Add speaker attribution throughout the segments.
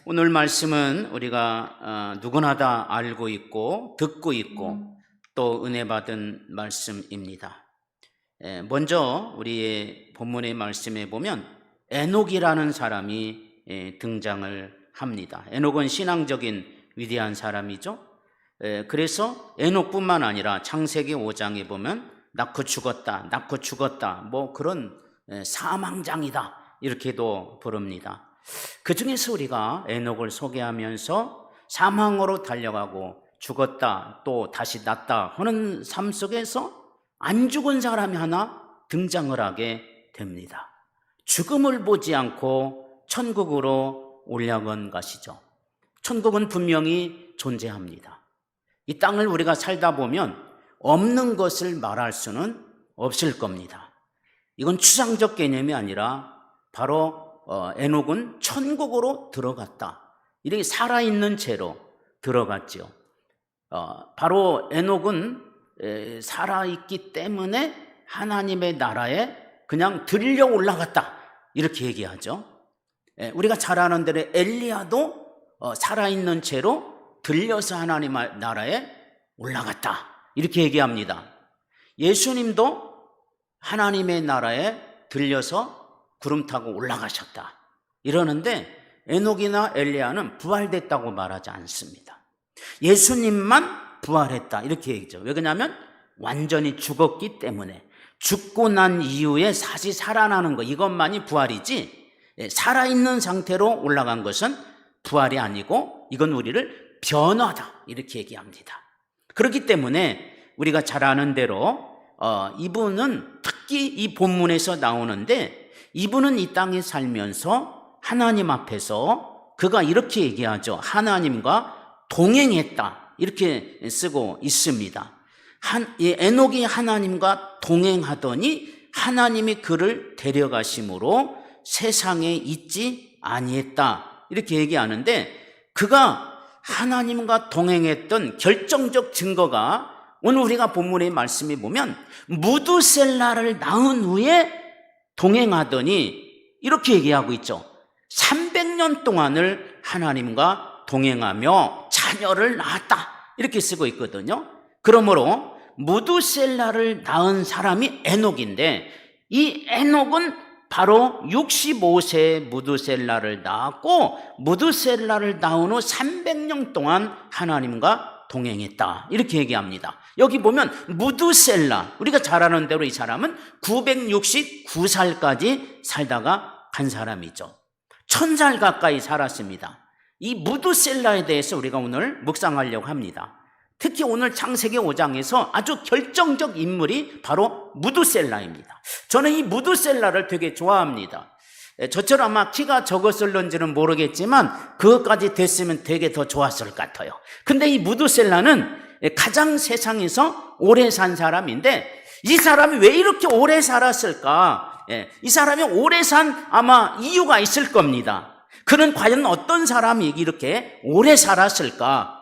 Speaker 1: 오늘 말씀은 우리가 누구나 다 알고 있고 듣고 있고 또 은혜 받은 말씀입니다. 먼저 우리의 본문의 말씀에 보면 에녹이라는 사람이 등장을 합니다. 에녹은 신앙적인 위대한 사람이죠. 그래서 에녹뿐만 아니라 창세기 5장에 보면 낳고 죽었다 뭐 그런 사망장이다 이렇게도 부릅니다. 그 중에서 우리가 에녹을 소개하면서 사망으로 달려가고 죽었다 또 다시 났다 하는 삶 속에서 안 죽은 사람이 하나 등장을 하게 됩니다. 죽음을 보지 않고 천국으로 올라간 것이죠. 천국은 분명히 존재합니다. 이 땅을 우리가 살다 보면 없는 것을 말할 수는 없을 겁니다. 이건 추상적 개념이 아니라 바로 에녹은 천국으로 들어갔다. 이렇게 살아있는 채로 들어갔죠. 바로 에녹은 살아있기 때문에 하나님의 나라에 그냥 들려 올라갔다. 이렇게 얘기하죠. 우리가 잘 아는 대로 엘리야도 살아있는 채로 들려서 하나님의 나라에 올라갔다. 이렇게 얘기합니다. 예수님도 하나님의 나라에 들려서 구름 타고 올라가셨다. 이러는데 에녹이나 엘리야는 부활됐다고 말하지 않습니다. 예수님만 부활했다. 이렇게 얘기죠. 왜 그러냐면 완전히 죽었기 때문에 죽고 난 이후에 다시 살아나는 것 이것만이 부활이지 살아있는 상태로 올라간 것은 부활이 아니고 이건 우리를 변화다. 이렇게 얘기합니다. 그렇기 때문에 우리가 잘 아는 대로 이분은 특히 이 본문에서 나오는데 이분은 이 땅에 살면서 하나님 앞에서 그가 이렇게 얘기하죠. 하나님과 동행했다. 이렇게 쓰고 있습니다. 에녹이 하나님과 동행하더니 하나님이 그를 데려가심으로 세상에 있지 아니했다. 이렇게 얘기하는데 그가 하나님과 동행했던 결정적 증거가 오늘 우리가 본문의 말씀에 보면 무두셀라를 낳은 후에 동행하더니 이렇게 얘기하고 있죠. 300년 동안을 하나님과 동행하며 자녀를 낳았다. 이렇게 쓰고 있거든요. 그러므로 무두셀라를 낳은 사람이 에녹인데 이 에녹은 바로 65세에 무두셀라를 낳았고 무두셀라를 낳은 후 300년 동안 하나님과 동행했다. 이렇게 얘기합니다. 여기 보면 무두셀라, 우리가 잘 아는 대로 이 사람은 969살까지 살다가 간 사람이죠. 1000살 가까이 살았습니다. 이 무두셀라에 대해서 우리가 오늘 묵상하려고 합니다. 특히 오늘 창세기 5장에서 아주 결정적 인물이 바로 무두셀라입니다. 저는 이 무두셀라를 되게 좋아합니다. 저처럼 아마 키가 적었을런지는 모르겠지만 그것까지 됐으면 되게 더 좋았을 것 같아요. 근데 이 무두셀라는 가장 세상에서 오래 산 사람인데 이 사람이 왜 이렇게 오래 살았을까? 이 사람이 오래 산 아마 이유가 있을 겁니다. 그는 과연 어떤 사람이 이렇게 오래 살았을까?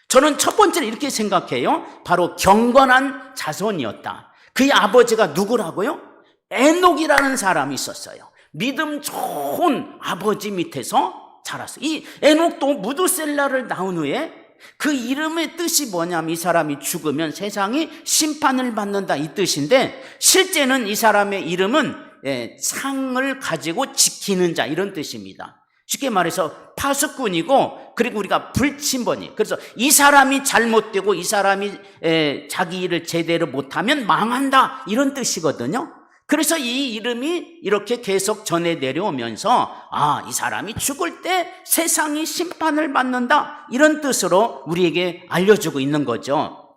Speaker 1: 저는 첫 번째로 이렇게 생각해요. 바로 경건한 자손이었다. 그의 아버지가 누구라고요? 에녹이라는 사람이 있었어요. 믿음 좋은 아버지 밑에서 자랐어요. 이 에녹도 무두셀라를 낳은 후에 그 이름의 뜻이 뭐냐면 이 사람이 죽으면 세상이 심판을 받는다 이 뜻인데 실제는 이 사람의 이름은 상을 가지고 지키는 자 이런 뜻입니다. 쉽게 말해서 파수꾼이고 그리고 우리가 불침번이 그래서 이 사람이 잘못되고 이 사람이 자기 일을 제대로 못하면 망한다 이런 뜻이거든요. 그래서 이 이름이 이렇게 계속 전해 내려오면서 이 사람이 죽을 때 세상이 심판을 받는다 이런 뜻으로 우리에게 알려주고 있는 거죠.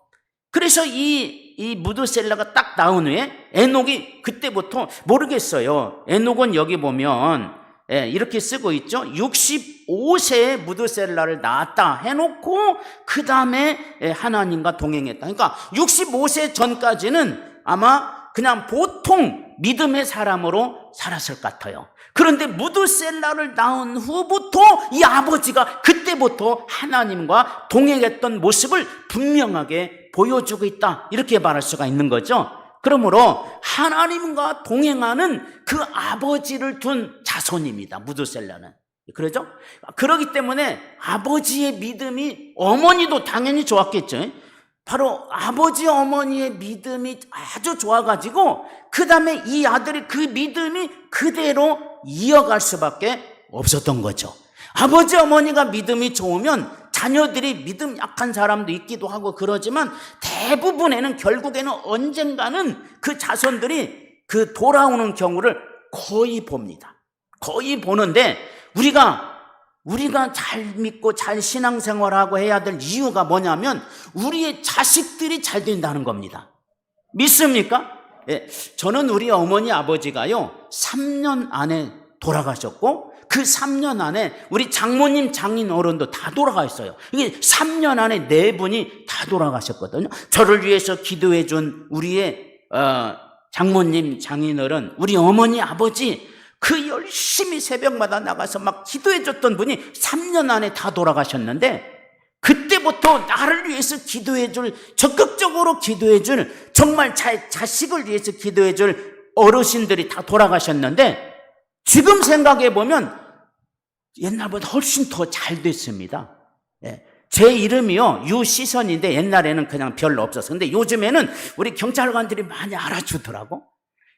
Speaker 1: 그래서 이 무두셀라가 딱 나온 후에 에녹이 그때부터 모르겠어요. 에녹은 여기 보면 이렇게 쓰고 있죠. 65세에 무두셀라를 낳았다 해놓고 그 다음에 하나님과 동행했다. 그러니까 65세 전까지는 아마 그냥 보통 믿음의 사람으로 살았을 것 같아요. 그런데 무두셀라를 낳은 후부터 이 아버지가 그때부터 하나님과 동행했던 모습을 분명하게 보여주고 있다. 이렇게 말할 수가 있는 거죠. 그러므로 하나님과 동행하는 그 아버지를 둔 자손입니다. 무두셀라는. 그러죠? 그렇기 때문에 아버지의 믿음이, 어머니도 당연히 좋았겠죠. 바로 아버지 어머니의 믿음이 아주 좋아가지고 그 다음에 이 아들이 그 믿음이 그대로 이어갈 수밖에 없었던 거죠. 아버지 어머니가 믿음이 좋으면 자녀들이 믿음 약한 사람도 있기도 하고 그러지만 대부분에는 결국에는 언젠가는 그 자손들이 그 돌아오는 경우를 거의 봅니다. 거의 보는데 우리가 잘 믿고 잘 신앙생활하고 해야 될 이유가 뭐냐면 우리의 자식들이 잘 된다는 겁니다. 믿습니까? 예, 저는 우리 어머니 아버지가요 3년 안에 돌아가셨고 그 3년 안에 우리 장모님 장인 어른도 다 돌아가셨어요. 이게 3년 안에 4분이 다 돌아가셨거든요. 저를 위해서 기도해 준 우리의 장모님 장인 어른, 우리 어머니 아버지, 그 열심히 새벽마다 나가서 막 기도해 줬던 분이 3년 안에 다 돌아가셨는데, 그때부터 나를 위해서 기도해 줄, 적극적으로 기도해 줄, 정말 자식을 위해서 기도해 줄 어르신들이 다 돌아가셨는데, 지금 생각해 보면 옛날보다 훨씬 더 잘 됐습니다. 예. 제 이름이요 유시선인데 옛날에는 그냥 별로 없었어. 근데 요즘에는 우리 경찰관들이 많이 알아주더라고.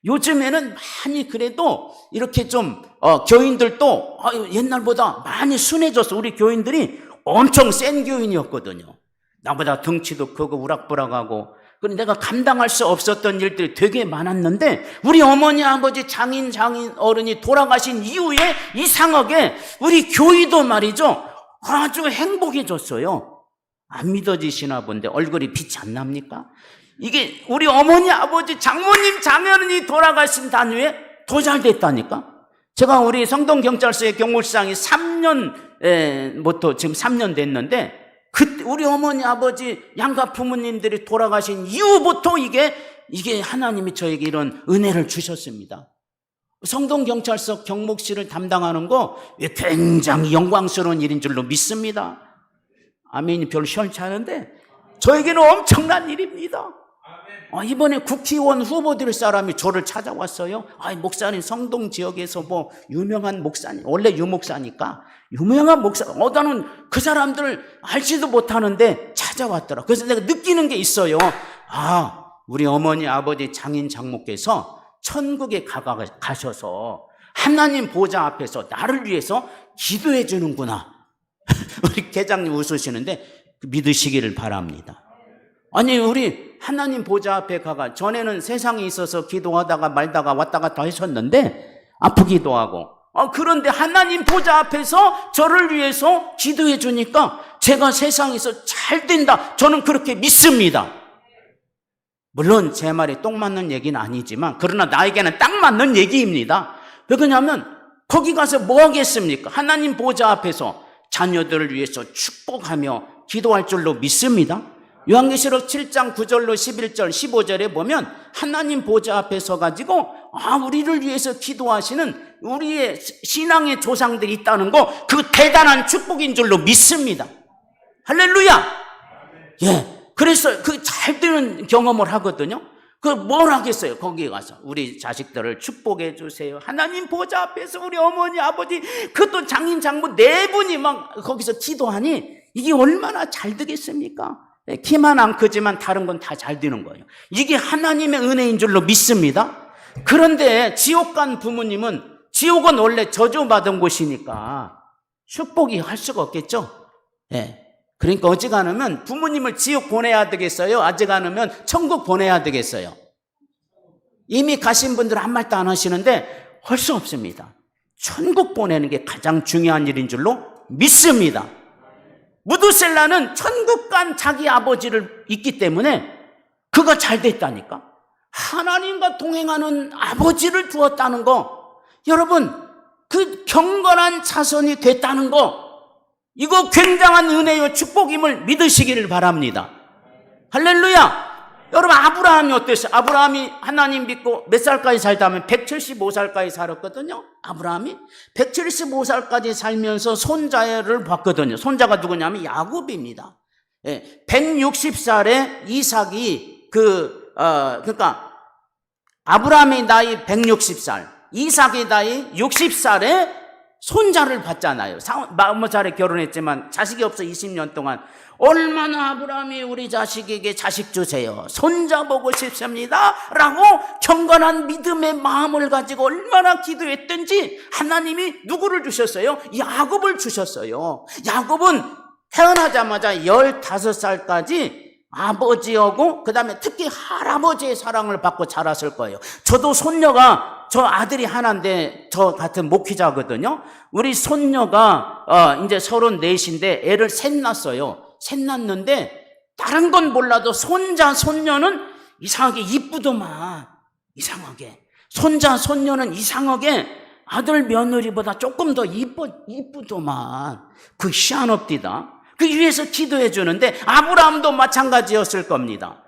Speaker 1: 요즘에는 많이 그래도 이렇게 좀 교인들도 옛날보다 많이 순해졌어. 우리 교인들이 엄청 센 교인이었거든요. 나보다 덩치도 크고 우락부락하고, 그런데 내가 감당할 수 없었던 일들이 되게 많았는데 우리 어머니 아버지 장인 어른이 돌아가신 이후에 이상하게 우리 교회도 말이죠 아주 행복해졌어요. 안 믿어지시나 본데 얼굴이 빛이 안 납니까? 이게 우리 어머니 아버지 장모님 장인어른이 돌아가신 단위에 더 잘 됐다니까. 제가 우리 성동경찰서의 경호실장이 3년부터 지금 3년 됐는데, 그때 우리 어머니 아버지 양가 부모님들이 돌아가신 이후부터 이게 하나님이 저에게 이런 은혜를 주셨습니다. 성동경찰서 경목실을 담당하는 거 굉장히 영광스러운 일인 줄로 믿습니다. 아멘이 별로 시원치 않은데 저에게는 엄청난 일입니다. 이번에 국회의원 후보 될 사람이 저를 찾아왔어요. 목사님, 성동 지역에서 뭐 유명한 목사님, 원래 유목사니까 유명한 목사, 나는 그 사람들을 알지도 못하는데 찾아왔더라. 그래서 내가 느끼는 게 있어요. 우리 어머니 아버지 장인 장모께서 천국에 가셔서 하나님 보좌 앞에서 나를 위해서 기도해 주는구나. 우리 계장님 웃으시는데 믿으시기를 바랍니다. 아니, 우리 하나님 보좌 앞에 전에는 세상에 있어서 기도하다가 말다가 왔다 갔다 하셨는데 아프기도 하고, 그런데 하나님 보좌 앞에서 저를 위해서 기도해 주니까 제가 세상에서 잘 된다, 저는 그렇게 믿습니다. 물론 제 말에 똥 맞는 얘기는 아니지만 그러나 나에게는 딱 맞는 얘기입니다. 왜 그러냐면 거기 가서 뭐 하겠습니까? 하나님 보좌 앞에서 자녀들을 위해서 축복하며 기도할 줄로 믿습니다. 요한계시록 7장 9절로 11절 15절에 보면 하나님 보좌 앞에 서가지고 우리를 위해서 기도하시는 우리의 신앙의 조상들이 있다는 거, 그 대단한 축복인 줄로 믿습니다. 할렐루야. 예. 그래서 그 잘 되는 경험을 하거든요. 뭘 하겠어요? 거기에 가서 우리 자식들을 축복해 주세요. 하나님 보좌 앞에서 우리 어머니 아버지, 그것도 장인 장모 4분이 막 거기서 기도하니 이게 얼마나 잘 되겠습니까? 키만 안 크지만 다른 건 다 잘 되는 거예요. 이게 하나님의 은혜인 줄로 믿습니다. 그런데 지옥 간 부모님은, 지옥은 원래 저주받은 곳이니까 축복이 할 수가 없겠죠. 예. 그러니까 어지간하면 부모님을 지옥 보내야 되겠어요? 어지간하면 천국 보내야 되겠어요? 이미 가신 분들은 아무 말도 안 하시는데 할 수 없습니다. 천국 보내는 게 가장 중요한 일인 줄로 믿습니다. 무두셀라는 천국 간 자기 아버지를 있기 때문에 그가 잘 됐다니까. 하나님과 동행하는 아버지를 두었다는 거, 여러분, 그 경건한 자손이 됐다는 거, 이거 굉장한 은혜요 축복임을 믿으시기를 바랍니다. 할렐루야. 여러분, 아브라함이 어땠어요? 아브라함이 하나님 믿고 몇 살까지 살다 하면 175살까지 살았거든요. 아브라함이 175살까지 살면서 손자를 봤거든요. 손자가 누구냐면 야곱입니다. 160살에 이삭이 그러니까 아브라함의 나이 160살, 이삭의 나이 60살에 손자를 받잖아요. 40살에 결혼했지만 자식이 없어 20년 동안 얼마나 아브라함이 우리 자식에게 자식 주세요, 손자 보고 싶습니다 라고 경건한 믿음의 마음을 가지고 얼마나 기도했든지 하나님이 누구를 주셨어요? 야곱을 주셨어요. 야곱은 태어나자마자 15살까지 아버지하고 그 다음에 특히 할아버지의 사랑을 받고 자랐을 거예요. 저도 손녀가, 저 아들이 하나인데 저 같은 목회자거든요. 우리 손녀가 이제 34인데 애를 셋 낳았어요. 셋 낳았는데 다른 건 몰라도 손자 손녀는 이상하게 이쁘더만. 이상하게 손자 손녀는 이상하게 아들 며느리보다 조금 더 이쁘더만. 그 희한합디다. 그 위해서 기도해 주는데 아브라함도 마찬가지였을 겁니다.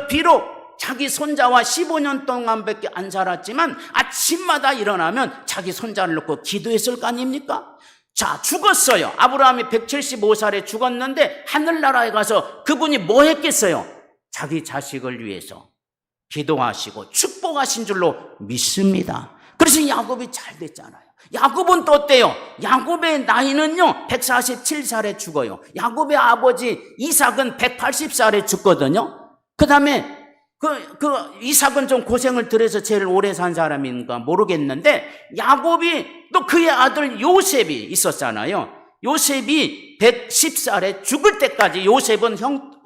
Speaker 1: 비록 자기 손자와 15년 동안밖에 안 살았지만 아침마다 일어나면 자기 손자를 놓고 기도했을 거 아닙니까? 자, 죽었어요. 아브라함이 175살에 죽었는데 하늘나라에 가서 그분이 뭐 했겠어요? 자기 자식을 위해서 기도하시고 축복하신 줄로 믿습니다. 그래서 야곱이 잘 됐잖아요. 야곱은 또 어때요? 야곱의 나이는요 147살에 죽어요. 야곱의 아버지 이삭은 180살에 죽거든요. 그 다음에 그 이삭은 좀 고생을 들여서 제일 오래 산 사람인가 모르겠는데 야곱이 또 그의 아들 요셉이 있었잖아요. 요셉이 110살에 죽을 때까지 요셉은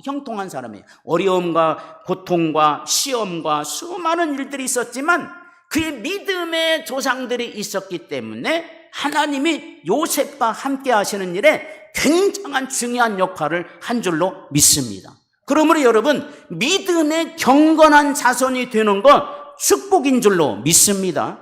Speaker 1: 형통한 사람이에요. 어려움과 고통과 시험과 수많은 일들이 있었지만 그의 믿음의 조상들이 있었기 때문에 하나님이 요셉과 함께 하시는 일에 굉장한 중요한 역할을 한 줄로 믿습니다. 그러므로 여러분, 믿음의 경건한 자손이 되는 것 축복인 줄로 믿습니다.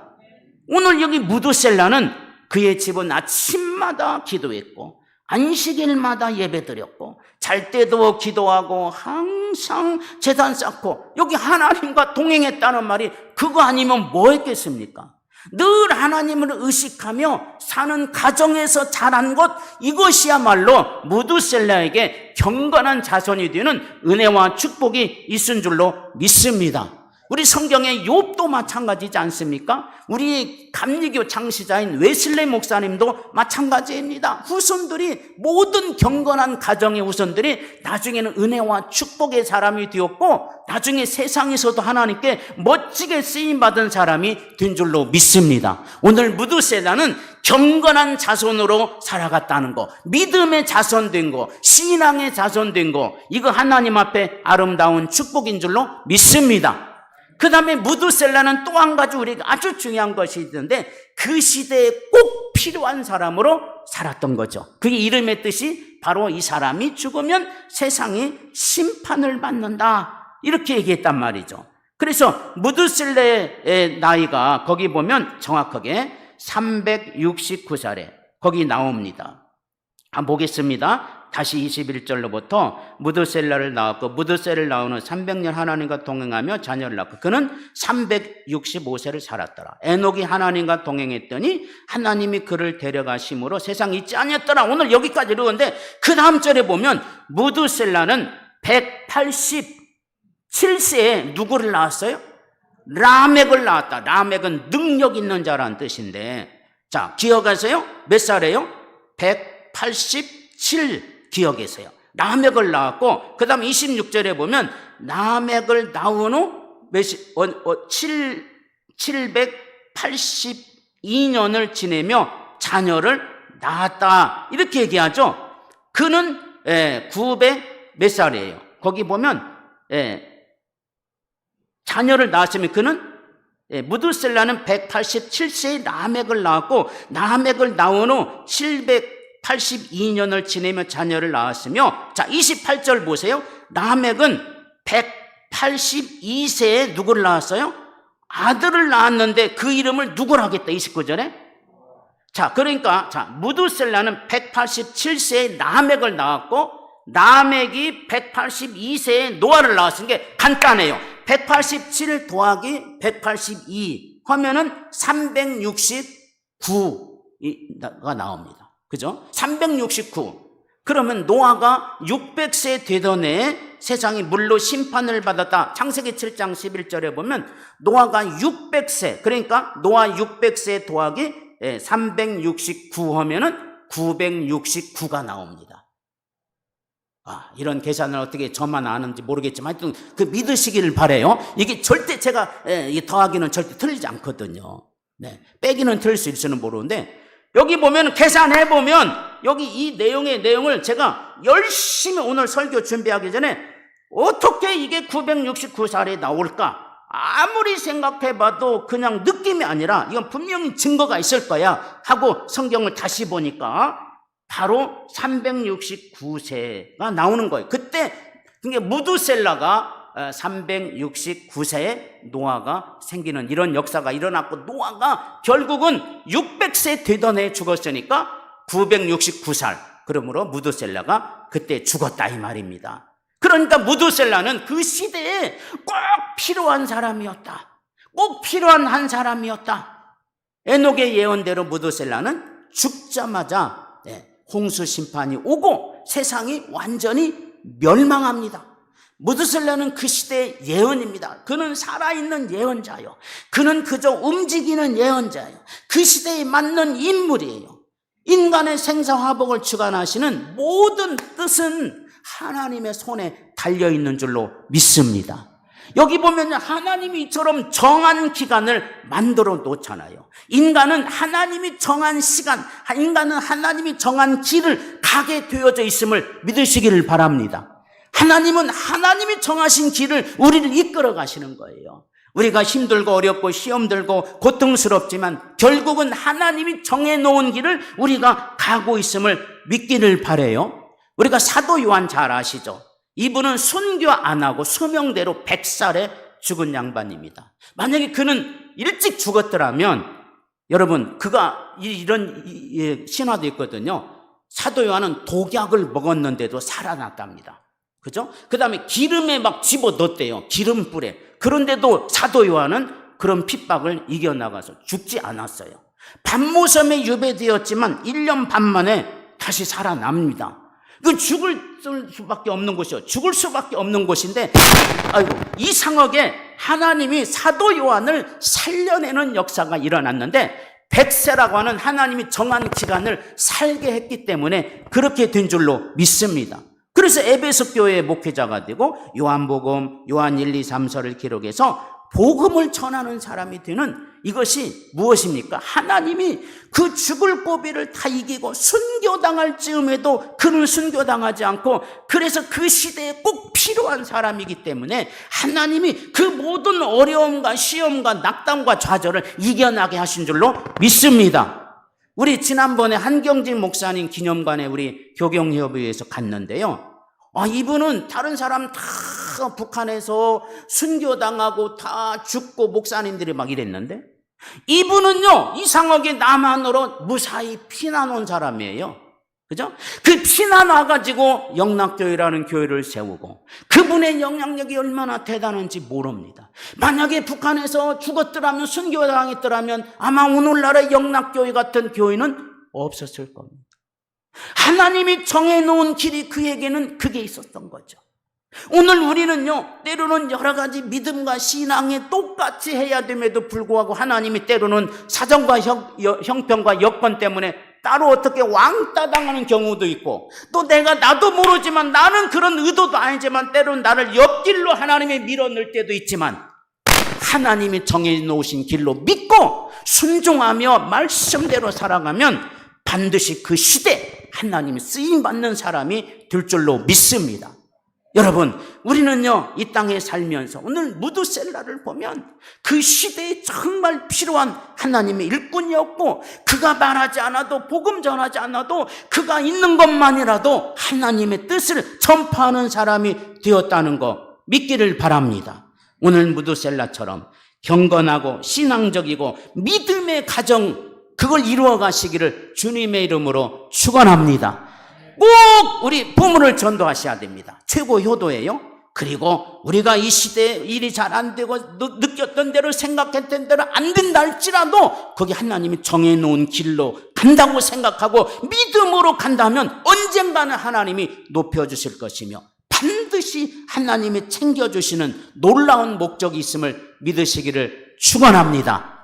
Speaker 1: 오늘 여기 무드셀라는 그의 집은 아침마다 기도했고 안식일마다 예배드렸고 잘 때도 기도하고 항상 제단 쌓고 여기 하나님과 동행했다는 말이 그거 아니면 뭐 했겠습니까? 늘 하나님을 의식하며 사는 가정에서 자란 것, 이것이야말로 무드셀라에게 경건한 자손이 되는 은혜와 축복이 있은 줄로 믿습니다. 우리 성경의 욥도 마찬가지지 않습니까? 우리 감리교 창시자인 웨슬레 목사님도 마찬가지입니다. 후손들이, 모든 경건한 가정의 후손들이 나중에는 은혜와 축복의 사람이 되었고 나중에 세상에서도 하나님께 멋지게 쓰임받은 사람이 된 줄로 믿습니다. 오늘 무드셀라는 경건한 자손으로 살아갔다는 거, 믿음의 자손 된 거, 신앙의 자손 된 거, 이거 하나님 앞에 아름다운 축복인 줄로 믿습니다. 그 다음에 무드셀라는 또 한 가지 우리가 아주 중요한 것이 있는데 그 시대에 꼭 필요한 사람으로 살았던 거죠. 그게 이름의 뜻이 바로 이 사람이 죽으면 세상이 심판을 받는다, 이렇게 얘기했단 말이죠. 그래서 무드셀라의 나이가 거기 보면 정확하게 369살에 거기 나옵니다. 한번 보겠습니다. 다시 21절로부터 무드셀라를 낳았고 무드셀을 낳은 후 300년 하나님과 동행하며 자녀를 낳고 그는 365세를 살았더라. 에녹이 하나님과 동행했더니 하나님이 그를 데려가심으로 세상 잊지 아니었더라. 오늘 여기까지 읽었는데 그 다음 절에 보면 무드셀라는 187세에 누구를 낳았어요? 라멕을 낳았다. 라멕은 능력 있는 자라는 뜻인데, 자, 기억하세요? 몇 살이에요? 187 기억하세요. 라멕을 낳았고 그 다음 26절에 보면 라멕을 낳은 후 782년을 지내며 자녀를 낳았다, 이렇게 얘기하죠. 그는 900 몇 살이에요? 거기 보면 자녀를 낳았으면 그는 무드셀라는 187세에 라멕을 낳았고 라멕을 낳은 후 782년을 지내며 자녀를 낳았으며, 자 28절 보세요. 라멕은 182세에 누구를 낳았어요? 아들을 낳았는데 그 이름을 누구를 하겠다, 29절에. 자, 그러니까 무드셀라는 187세에 라멕을 낳았고 라멕이 182세에 노아를 낳았은 게 간단해요. 187 더하기 182 하면은 369가 나옵니다. 그죠? 369. 그러면 노아가 600세 되던 해에 세상이 물로 심판을 받았다. 창세기 7장 11절에 보면 노아가 600세, 그러니까 노아 600세 더하기 369 하면은 969가 나옵니다. 이런 계산을 어떻게 저만 아는지 모르겠지만 하여튼 그 믿으시기를 바라요. 이게 절대 제가 더하기는 절대 틀리지 않거든요. 빼기는 틀릴 수 있을지는 모르는데 여기 보면 계산해 보면 여기 이 내용을 제가 열심히 오늘 설교 준비하기 전에 어떻게 이게 969살이 나올까? 아무리 생각해봐도 그냥 느낌이 아니라 이건 분명히 증거가 있을 거야 하고 성경을 다시 보니까 바로 369세가 나오는 거예요. 그때 무두셀라가 369세에 노아가 생기는 이런 역사가 일어났고 노아가 결국은 600세 되던 해에 죽었으니까 969살 그러므로 무두셀라가 그때 죽었다 이 말입니다. 그러니까 무두셀라는 그 시대에 꼭 필요한 사람이었다. 꼭 필요한 한 사람이었다. 에녹의 예언대로 무두셀라는 죽자마자 홍수 심판이 오고 세상이 완전히 멸망합니다. 무두셀라는 그 시대의 예언입니다. 그는 살아있는 예언자요. 그는 그저 움직이는 예언자요. 그 시대에 맞는 인물이에요. 인간의 생사화복을 주관하시는 모든 뜻은 하나님의 손에 달려있는 줄로 믿습니다. 여기 보면 하나님이 이처럼 정한 기간을 만들어 놓잖아요. 인간은 하나님이 정한 시간, 인간은 하나님이 정한 길을 가게 되어져 있음을 믿으시기를 바랍니다. 하나님은 하나님이 정하신 길을 우리를 이끌어 가시는 거예요. 우리가 힘들고 어렵고 시험 들고 고통스럽지만 결국은 하나님이 정해놓은 길을 우리가 가고 있음을 믿기를 바라요. 우리가 사도 요한 잘 아시죠? 이분은 순교 안 하고 수명대로 100살에 죽은 양반입니다. 만약에 그는 일찍 죽었더라면 여러분 그가 이런 신화도 있거든요. 사도 요한은 독약을 먹었는데도 살아났답니다. 그죠? 그 다음에 기름에 막 집어넣었대요. 기름불에. 그런데도 사도 요한은 그런 핍박을 이겨나가서 죽지 않았어요. 반모섬에 유배되었지만 1년 반 만에 다시 살아납니다. 그 죽을 수밖에 없는 곳이요. 죽을 수밖에 없는 곳인데, 이상하게 하나님이 사도 요한을 살려내는 역사가 일어났는데, 100세라고 하는 하나님이 정한 기간을 살게 했기 때문에 그렇게 된 줄로 믿습니다. 그래서 에베소 교회의 목회자가 되고 요한복음, 요한 1, 2, 3서를 기록해서 복음을 전하는 사람이 되는 이것이 무엇입니까? 하나님이 그 죽을 고비를 다 이기고 순교당할 즈음에도 그는 순교당하지 않고 그래서 그 시대에 꼭 필요한 사람이기 때문에 하나님이 그 모든 어려움과 시험과 낙담과 좌절을 이겨나게 하신 줄로 믿습니다. 우리 지난번에 한경진 목사님 기념관에 우리 교경협의회에서 갔는데요. 이분은 다른 사람 다 북한에서 순교당하고 다 죽고 목사님들이 막 이랬는데 이분은요 이상하게 남한으로 무사히 피난 온 사람이에요. 그죠? 그 피난 와가지고 영락교회라는 교회를 세우고 그분의 영향력이 얼마나 대단한지 모릅니다. 만약에 북한에서 죽었더라면 순교당했더라면 아마 오늘날의 영락교회 같은 교회는 없었을 겁니다. 하나님이 정해놓은 길이 그에게는 그게 있었던 거죠. 오늘 우리는요 때로는 여러 가지 믿음과 신앙에 똑같이 해야 됨에도 불구하고 하나님이 때로는 사정과 형편과 여건 때문에 따로 어떻게 왕따 당하는 경우도 있고 또 나도 모르지만 나는 그런 의도도 아니지만 때로는 나를 옆길로 하나님이 밀어넣을 때도 있지만 하나님이 정해놓으신 길로 믿고 순종하며 말씀대로 살아가면 반드시 그 시대 하나님이 쓰임받는 사람이 될 줄로 믿습니다. 여러분 우리는요 이 땅에 살면서 오늘 무두셀라를 보면 그 시대에 정말 필요한 하나님의 일꾼이었고 그가 말하지 않아도 복음 전하지 않아도 그가 있는 것만이라도 하나님의 뜻을 전파하는 사람이 되었다는 거 믿기를 바랍니다. 오늘 무두셀라처럼 경건하고 신앙적이고 믿음의 가정 그걸 이루어 가시기를 주님의 이름으로 축원합니다. 꼭 우리 부모를 전도하셔야 됩니다. 최고 효도예요. 그리고 우리가 이 시대에 일이 잘 안 되고 느꼈던 대로 생각했던 대로 안 된다 할지라도 거기 하나님이 정해놓은 길로 간다고 생각하고 믿음으로 간다면 언젠가는 하나님이 높여주실 것이며 반드시 하나님이 챙겨주시는 놀라운 목적이 있음을 믿으시기를 축원합니다.